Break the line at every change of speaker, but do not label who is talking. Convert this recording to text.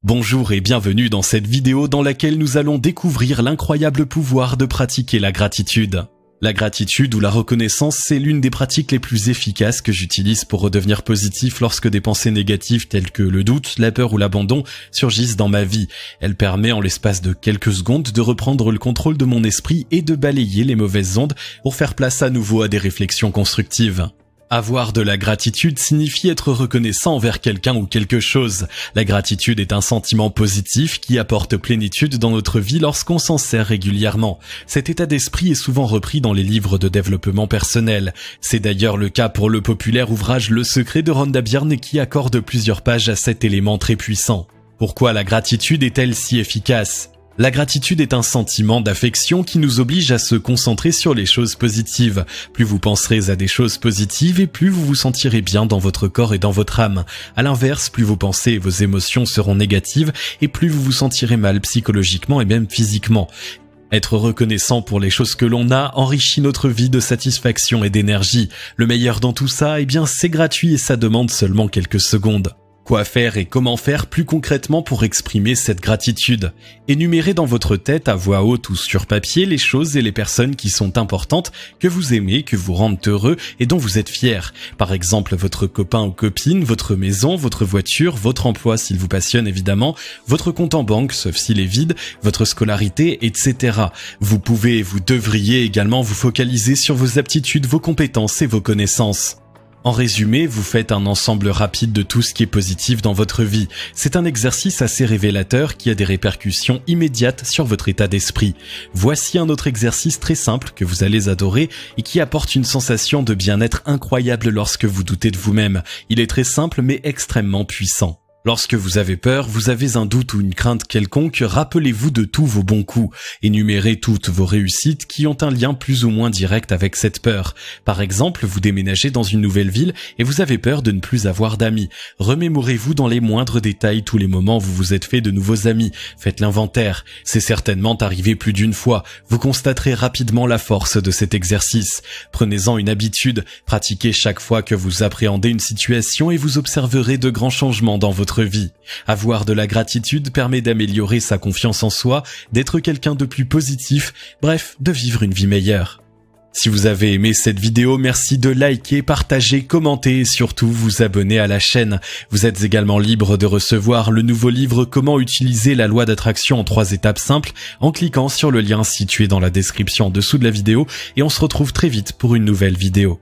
Bonjour et bienvenue dans cette vidéo dans laquelle nous allons découvrir l'incroyable pouvoir de pratiquer la gratitude. La gratitude ou la reconnaissance, c'est l'une des pratiques les plus efficaces que j'utilise pour redevenir positif lorsque des pensées négatives telles que le doute, la peur ou l'abandon surgissent dans ma vie. Elle permet en l'espace de quelques secondes de reprendre le contrôle de mon esprit et de balayer les mauvaises ondes pour faire place à nouveau à des réflexions constructives. Avoir de la gratitude signifie être reconnaissant envers quelqu'un ou quelque chose. La gratitude est un sentiment positif qui apporte plénitude dans notre vie lorsqu'on s'en sert régulièrement. Cet état d'esprit est souvent repris dans les livres de développement personnel. C'est d'ailleurs le cas pour le populaire ouvrage Le secret de Rhonda Byrne qui accorde plusieurs pages à cet élément très puissant. Pourquoi la gratitude est-elle si efficace ? La gratitude est un sentiment d'affection qui nous oblige à se concentrer sur les choses positives. Plus vous penserez à des choses positives et plus vous vous sentirez bien dans votre corps et dans votre âme. À l'inverse, plus vos pensées et vos émotions seront négatives et plus vous vous sentirez mal psychologiquement et même physiquement. Être reconnaissant pour les choses que l'on a enrichit notre vie de satisfaction et d'énergie. Le meilleur dans tout ça, c'est gratuit et ça demande seulement quelques secondes. Quoi faire et comment faire plus concrètement pour exprimer cette gratitude ? Énumérez dans votre tête à voix haute ou sur papier les choses et les personnes qui sont importantes, que vous aimez, que vous rendent heureux et dont vous êtes fier. Par exemple, votre copain ou copine, votre maison, votre voiture, votre emploi s'il vous passionne évidemment, votre compte en banque sauf s'il est vide, votre scolarité, etc. Vous pouvez et vous devriez également vous focaliser sur vos aptitudes, vos compétences et vos connaissances. En résumé, vous faites un ensemble rapide de tout ce qui est positif dans votre vie. C'est un exercice assez révélateur qui a des répercussions immédiates sur votre état d'esprit. Voici un autre exercice très simple que vous allez adorer et qui apporte une sensation de bien-être incroyable lorsque vous doutez de vous-même. Il est très simple mais extrêmement puissant. Lorsque vous avez peur, vous avez un doute ou une crainte quelconque, rappelez-vous de tous vos bons coups. Énumérez toutes vos réussites qui ont un lien plus ou moins direct avec cette peur. Par exemple, vous déménagez dans une nouvelle ville et vous avez peur de ne plus avoir d'amis. Remémorez-vous dans les moindres détails tous les moments où vous vous êtes fait de nouveaux amis. Faites l'inventaire. C'est certainement arrivé plus d'une fois. Vous constaterez rapidement la force de cet exercice. Prenez-en une habitude. Pratiquez chaque fois que vous appréhendez une situation et vous observerez de grands changements dans votre vie. Avoir de la gratitude permet d'améliorer sa confiance en soi, d'être quelqu'un de plus positif, bref, de vivre une vie meilleure. Si vous avez aimé cette vidéo, merci de liker, partager, commenter et surtout vous abonner à la chaîne. Vous êtes également libre de recevoir le nouveau livre Comment utiliser la loi d'attraction en 3 étapes simples en cliquant sur le lien situé dans la description en dessous de la vidéo et on se retrouve très vite pour une nouvelle vidéo.